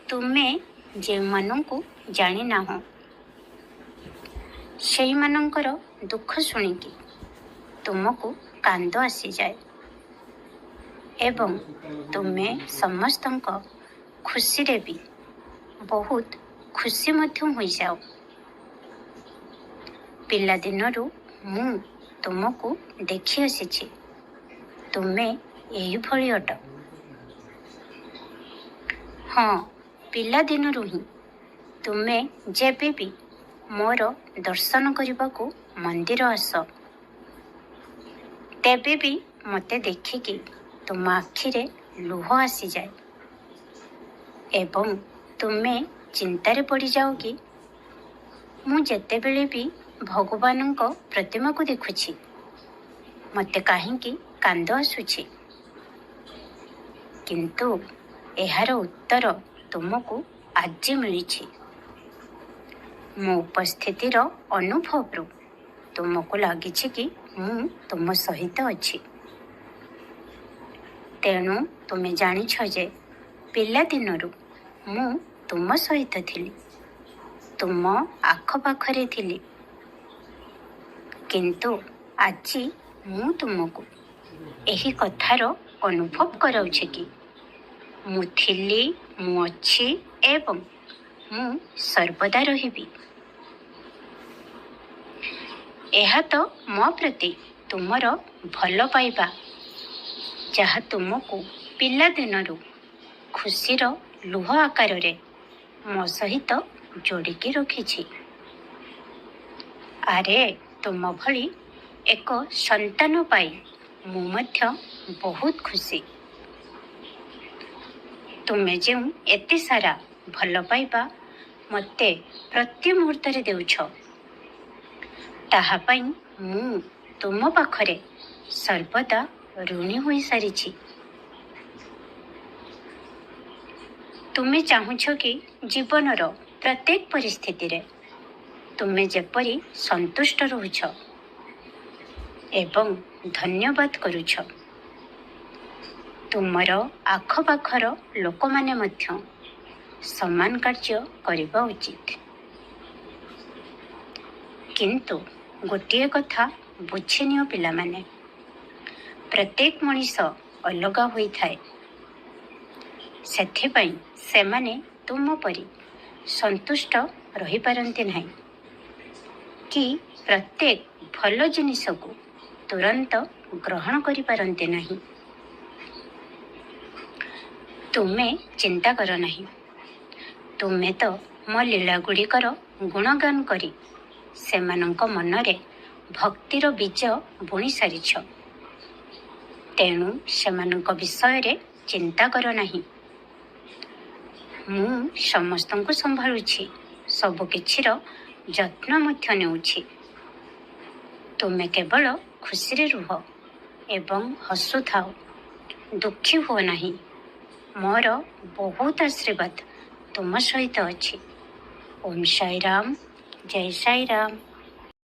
ତୁମେ ଯେଉଁମାନଙ୍କୁ ଜାଣିନାହଁ ସେଇମାନଙ୍କର ଦୁଃଖ ଶୁଣିକି ତୁମକୁ କାନ୍ଦ ଆସିଯାଏ ଏବଂ ତୁମେ ସମସ୍ତଙ୍କ ଖୁସିରେ ବି ବହୁତ ଖୁସି ମଧ୍ୟ ହୋଇଯାଅ। ପିଲାଦିନରୁ ମୁଁ ତୁମକୁ ଦେଖି ଆସିଛି, ତୁମେ ଏହିଭଳି ଅଟ। ହଁ, ପିଲାଦିନରୁ ହିଁ ତୁମେ ଯେବେ ବି ମୋର ଦର୍ଶନ କରିବାକୁ ମନ୍ଦିର ଆସ, ତେବେ ବି ମୋତେ ଦେଖିକି ତୁମ ଆଖିରେ ଲୁହ ଆସିଯାଏ ଏବଂ ତୁମେ ଚିନ୍ତାରେ ପଡ଼ିଯାଅ କି ମୁଁ ଯେତେବେଳେ ବି ଭଗବାନଙ୍କ ପ୍ରତିମାକୁ ଦେଖୁଛି ମୋତେ କାହିଁକି କାନ୍ଦ ଆସୁଛି। କିନ୍ତୁ ଏହାର ଉତ୍ତର ତୁମକୁ ଆଜି ମିଳିଛି। ମୋ ଉପସ୍ଥିତିର ଅନୁଭବରୁ ତୁମକୁ ଲାଗିଛି କି ମୁଁ ତୁମ ସହିତ ଅଛି। ତେଣୁ ତୁମେ ଜାଣିଛ ଯେ ପିଲାଦିନରୁ ମୁଁ ତୁମ ସହିତ ଥିଲି, ତୁମ ଆଖପାଖରେ ଥିଲି। କିନ୍ତୁ ଆଜି ମୁଁ ତୁମକୁ ଏହି କଥାର ଅନୁଭବ କରାଉଛି କି ମୁଁ ଥିଲି, ମୁଁ ଅଛି ଏବଂ ମୁଁ ସର୍ବଦା ରହିବି। ଏହା ତ ମୋ ପ୍ରତି ତୁମର ଭଲ ପାଇବା, ଯାହା ତୁମକୁ ପିଲାଦିନରୁ ଖୁସିର ଲୁହ ଆକାରରେ ମୋ ସହିତ ଯୋଡ଼ିକି ରଖିଛି। ଆରେ, ତୁମ ଭଳି ଏକ ସନ୍ତାନ ପାଇ ମୁଁ ମଧ୍ୟ ବହୁତ ଖୁସି। ତୁମେ ଯେଉଁ ଏତେ ସାରା ଭଲ ପାଇବା ମୋତେ ପ୍ରତି ମୁହୂର୍ତ୍ତରେ ଦେଉଛ, ତାହା ପାଇଁ ମୁଁ ତୁମ ପାଖରେ ସର୍ବଦା ଋଣୀ ହୋଇସାରିଛି। ତୁମେ ଚାହୁଁଛ କି ଜୀବନର ପ୍ରତ୍ୟେକ ପରିସ୍ଥିତିରେ ତୁମେ ଯେପରି ସନ୍ତୁଷ୍ଟ ରହୁଛ ଏବଂ ଧନ୍ୟବାଦ କରୁଛ। ତୁମର ଆଖପାଖର ଲୋକମାନେ ମଧ୍ୟ ସମାନ କାର୍ଯ୍ୟ କରିବା ଉଚିତ। କିନ୍ତୁ ଗୋଟିଏ କଥା ବୁଝିନିଅ ପିଲାମାନେ, ପ୍ରତ୍ୟେକ ମଣିଷ ଅଲଗା ହୋଇଥାଏ। ସେଥିପାଇଁ ସେମାନେ ତୁମ ପରି ସନ୍ତୁଷ୍ଟ ରହିପାରନ୍ତି ନାହିଁ କି ପ୍ରତ୍ୟେକ ଭଲ ଜିନିଷକୁ ତୁରନ୍ତ ଗ୍ରହଣ କରିପାରନ୍ତି ନାହିଁ। ତୁମେ ଚିନ୍ତା କର ନାହିଁ, ତୁମେ ତ ମୋ ଲୀଳାଗୁଡ଼ିକର ଗୁଣଗାନ କରି ସେମାନଙ୍କ ମନରେ ଭକ୍ତିର ବୀଜ ବୁଣି ସାରିଛ। ତେଣୁ ସେମାନଙ୍କ ବିଷୟରେ ଚିନ୍ତା କର ନାହିଁ। ମୁଁ ସମସ୍ତଙ୍କୁ ସମ୍ଭାଳୁଛି, ସବୁକିଛିର ଯତ୍ନ ମଧ୍ୟ ନେଉଛି। ତୁମେ କେବଳ ଖୁସିରେ ରୁହ ଏବଂ ହସୁଥାଅ, ଦୁଃଖୀ ହୁଅ ନାହିଁ। ମୋର ବହୁତ ଆଶୀର୍ବାଦ ତୁମ ସହିତ ଅଛି। ଓମ୍ ସାଇ ରାମ, ଜୟ ସାଇ ରାମ।